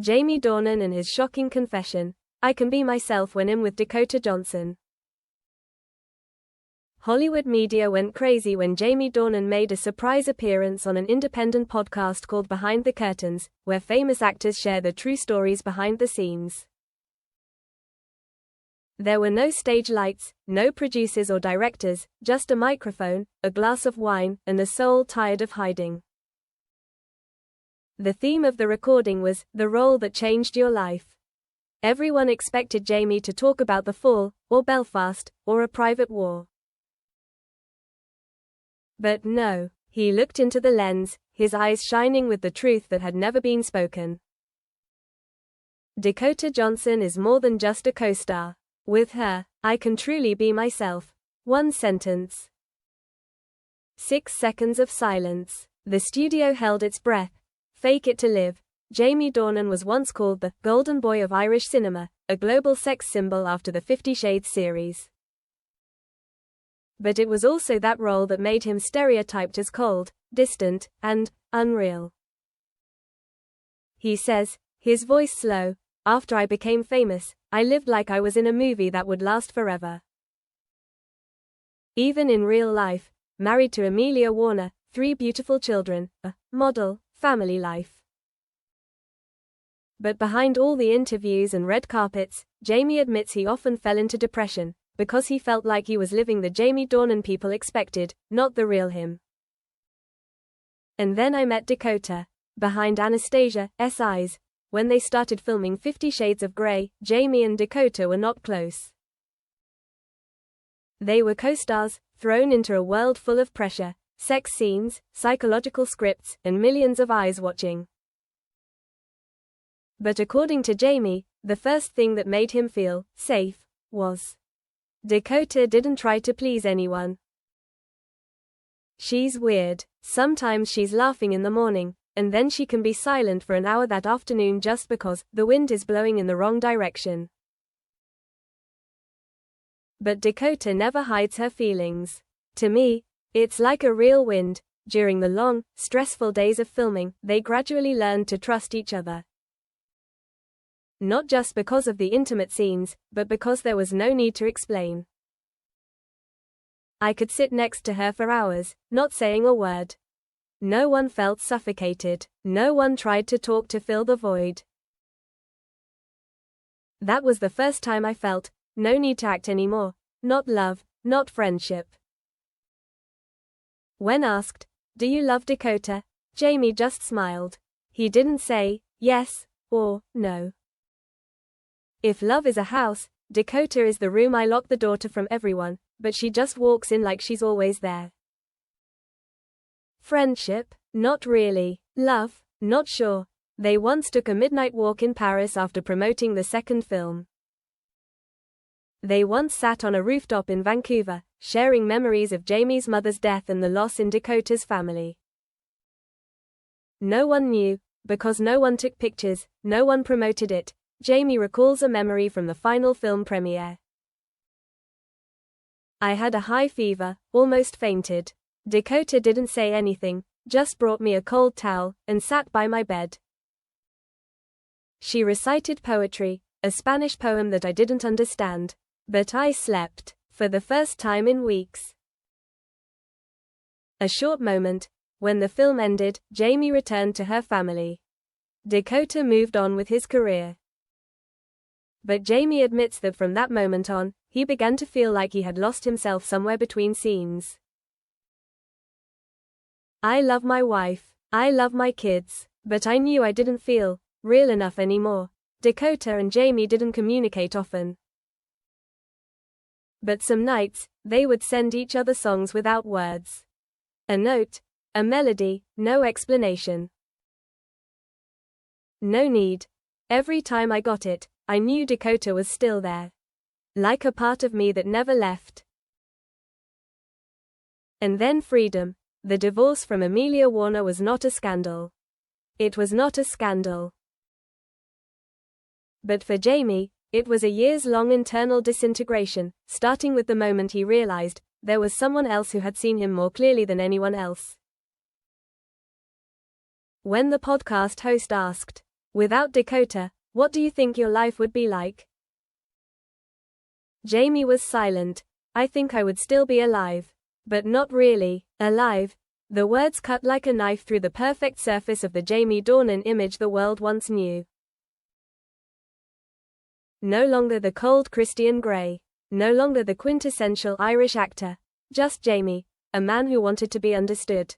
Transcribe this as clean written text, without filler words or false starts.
Jamie Dornan and his shocking confession, "I can be myself when I'm with Dakota Johnson." Hollywood media went crazy when Jamie Dornan made a surprise appearance on an independent podcast called Behind the Curtains, where famous actors share the true stories behind the scenes. There were no stage lights, no producers or directors, just a microphone, a glass of wine, and a soul tired of hiding. The theme of the recording was, "The Role That Changed Your Life." Everyone expected Jamie to talk about the fall, or Belfast, or a private war. But no, he looked into the lens, his eyes shining with the truth that had never been spoken. Dakota Johnson is more than just a co-star. With her, I can truly be myself. One sentence. 6 seconds of silence. The studio held its breath. Fake it to live. Jamie Dornan was once called the golden boy of Irish cinema, a global sex symbol after the 50 Shades series. But it was also that role that made him stereotyped as cold, distant, and unreal. He says, his voice slow, "After I became famous, I lived like I was in a movie that would last forever." Even in real life, married to Amelia Warner, 3 beautiful children, a model, family life. But behind all the interviews and red carpets, Jamie admits he often fell into depression, because he felt like he was living the Jamie Dornan people expected, not the real him. And then I met Dakota. Behind Anastasia's eyes, when they started filming 50 Shades of Grey, Jamie and Dakota were not close. They were co-stars, thrown into a world full of pressure, sex scenes, psychological scripts, and millions of eyes watching. But according to Jamie, the first thing that made him feel safe was Dakota didn't try to please anyone. She's weird. Sometimes she's laughing in the morning, and then she can be silent for an hour that afternoon just because the wind is blowing in the wrong direction. But Dakota never hides her feelings. To me, it's like a real wind. During the long, stressful days of filming, they gradually learned to trust each other. Not just because of the intimate scenes, but because there was no need to explain. I could sit next to her for hours, not saying a word. No one felt suffocated. No one tried to talk to fill the void. That was the first time I felt, no need to act anymore. Not love, not friendship. When asked, "Do you love Dakota?" Jamie just smiled. He didn't say, yes, or no. If love is a house, Dakota is the room I lock the door to from everyone, but she just walks in like she's always there. Friendship? Not really. Love? Not sure. They once took a midnight walk in Paris after promoting the second film. They once sat on a rooftop in Vancouver, sharing memories of Jamie's mother's death and the loss in Dakota's family. No one knew, because no one took pictures, no one promoted it. Jamie recalls a memory from the final film premiere. "I had a high fever, almost fainted. Dakota didn't say anything, just brought me a cold towel, and sat by my bed. She recited poetry, a Spanish poem that I didn't understand. But I slept, for the first time in weeks." A short moment. When the film ended, Jamie returned to her family. Dakota moved on with his career. But Jamie admits that from that moment on, he began to feel like he had lost himself somewhere between scenes. "I love my wife. I love my kids. But I knew I didn't feel real enough anymore." Dakota and Jamie didn't communicate often. But some nights, they would send each other songs without words. A note, a melody, no explanation. No need. Every time I got it, I knew Dakota was still there. Like a part of me that never left. And then freedom. The divorce from Amelia Warner was not a scandal. It was not a scandal. But for Jamie, it was a years-long internal disintegration, starting with the moment he realized there was someone else who had seen him more clearly than anyone else. When the podcast host asked, Without Dakota, what do you think your life would be like? Jamie was silent. I think I would still be alive. But not really. Alive. The words cut like a knife through the perfect surface of the Jamie Dornan image the world once knew. No longer the cold Christian Grey. No longer the quintessential Irish actor. Just Jamie, a man who wanted to be understood.